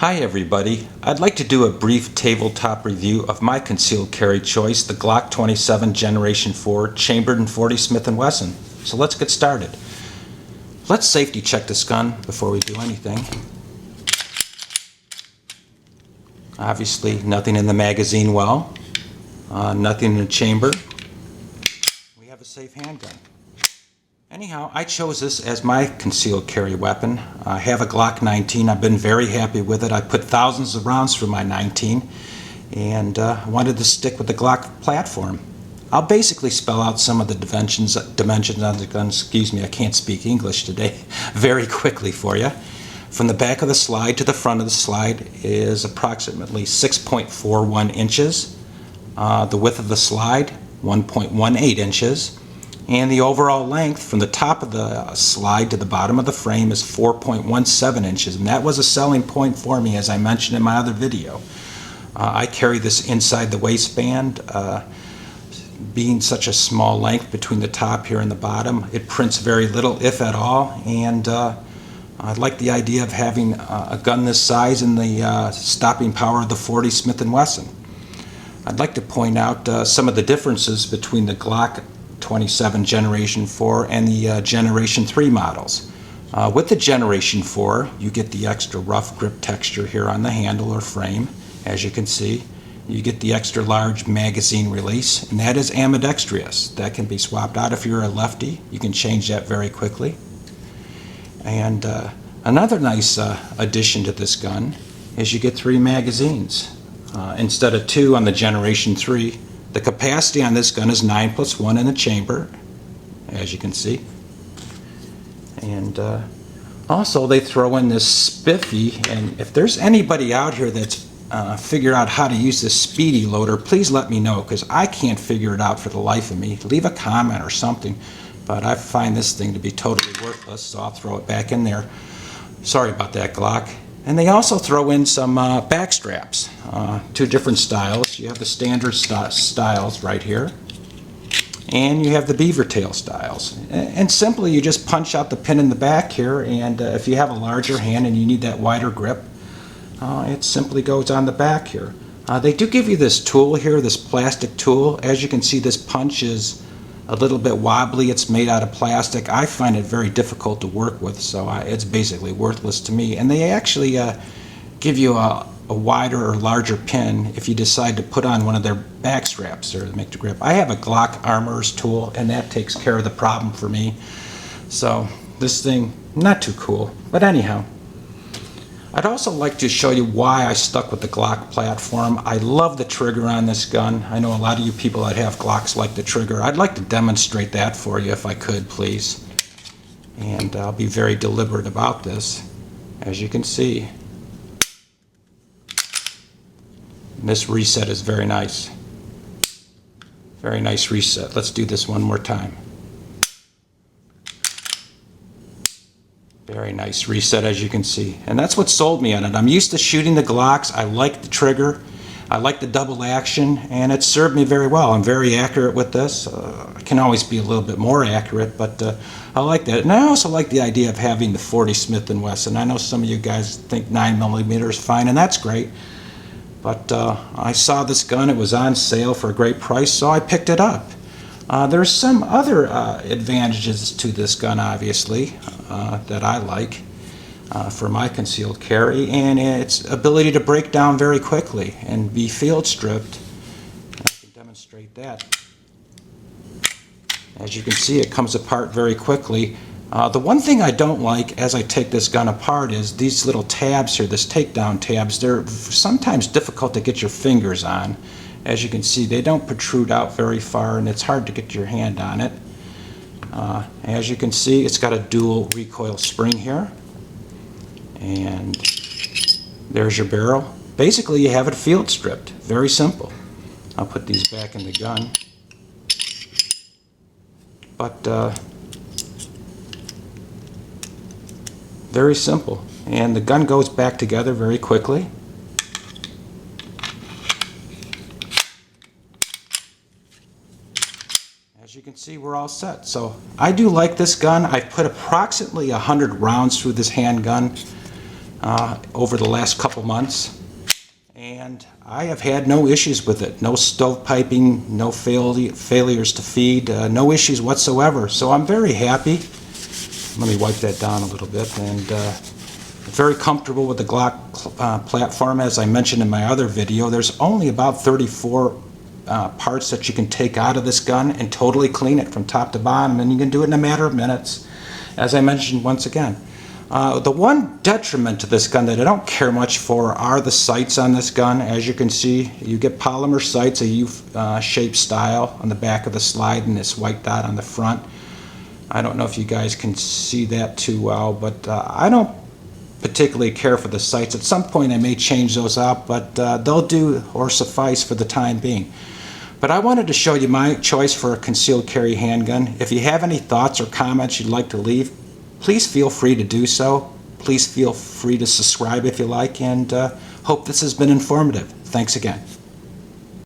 Hi everybody, I'd like to do a brief tabletop review of my concealed carry choice, the Glock 27 Generation 4 chambered in .40 Smith & Wesson. So let's get started. Let's safety check this gun before we do anything. Obviously nothing in the magazine well, nothing in the chamber. We have a safe handgun. Anyhow, I chose this as my concealed carry weapon. I have a Glock 19. I've been very happy with it. I put thousands of rounds through my 19 and wanted to stick with the Glock platform. I'll basically spell out some of the dimensions on the gun, excuse me, I can't speak English today, very quickly for you. From the back of the slide to the front of the slide is approximately 6.41 inches. The width of the slide, 1.18 inches. And the overall length from the top of the slide to the bottom of the frame is 4.17 inches. And that was a selling point for me, as I mentioned in my other video. I carry this inside the waistband. Being such a small length between the top here and the bottom, it prints very little, if at all. And I like the idea of having a gun this size and the stopping power of the .40 Smith & Wesson. I'd like to point out some of the differences between the Glock 27 Generation 4 and the Generation 3 models. With the Generation 4, you get the extra rough grip texture here on the handle or frame, as you can see. You get the extra large magazine release, and that is ambidextrous. That can be swapped out if you're a lefty. You can change that very quickly. And another nice addition to this gun is you get 3 magazines instead of 2 on the Generation 3. The capacity on this gun is 9+1 in the chamber, as you can see. And also they throw in this spiffy, and if there's anybody out here that's figured out how to use this speedy loader, please let me know, because I can't figure it out for the life of me. Leave a comment or something, but I find this thing to be totally worthless, so I'll throw it back in there. Sorry about that, Glock. And they also throw in some back straps, 2 different styles. You have the standard styles right here, and you have the beaver tail styles. And simply you just punch out the pin in the back here, and if you have a larger hand and you need that wider grip, it simply goes on the back here. They do give you this tool here, this plastic tool. As you can see, this punch is a little bit wobbly. It's made out of plastic. I find it very difficult to work with, so it's basically worthless to me. And they actually give you a wider or larger pin if you decide to put on one of their back straps there to make the grip. I have a Glock Armorer's tool, and that takes care of the problem for me. So this thing, not too cool. But anyhow, I'd also like to show you why I stuck with the Glock platform. I love the trigger on this gun. I know a lot of you people that have Glocks like the trigger. I'd like to demonstrate that for you if I could, please. And I'll be very deliberate about this. As you can see, this reset is very nice. Very nice reset. Let's do this one more time. Very nice reset, as you can see. And that's what sold me on it. I'm used to shooting the Glocks. I like the trigger. I like the double action, and it served me very well. I'm very accurate with this. I can always be a little bit more accurate, but I like that. And I also like the idea of having the .40 Smith & Wesson. I know some of you guys think 9mm is fine, and that's great. But I saw this gun. It was on sale for a great price, so I picked it up. There's some other advantages to this gun, obviously, that I like for my concealed carry, and its ability to break down very quickly and be field stripped. I can demonstrate that. As you can see, it comes apart very quickly. The one thing I don't like as I take this gun apart is these little tabs here, this takedown tabs. They're sometimes difficult to get your fingers on. As you can see, they don't protrude out very far, and it's hard to get your hand on it. As you can see, it's got a dual recoil spring here. And there's your barrel. Basically, you have it field stripped. Very simple. I'll put these back in the gun. But very simple. And the gun goes back together very quickly. As you can see, we're all set. So I do like this gun. I've put approximately 100 rounds through this handgun. over the last couple months, and I have had no issues with it. No stovepiping, no failures to feed, no issues whatsoever. So I'm very happy. Let me wipe that down a little bit. And very comfortable with the Glock platform. As I mentioned in my other video, there's only about 34 parts that you can take out of this gun and totally clean it from top to bottom, and you can do it in a matter of minutes, as I mentioned once again. The one detriment to this gun that I don't care much for are the sights on this gun. As you can see, you get polymer sights, a U-shaped style on the back of the slide, and this white dot on the front. I don't know if you guys can see that too well, but I don't particularly care for the sights. At some point I may change those out, but they'll do or suffice for the time being. But I wanted to show you my choice for a concealed carry handgun. If you have any thoughts or comments you'd like to leave, please feel free to do so. Please feel free to subscribe if you like, and hope this has been informative. Thanks again.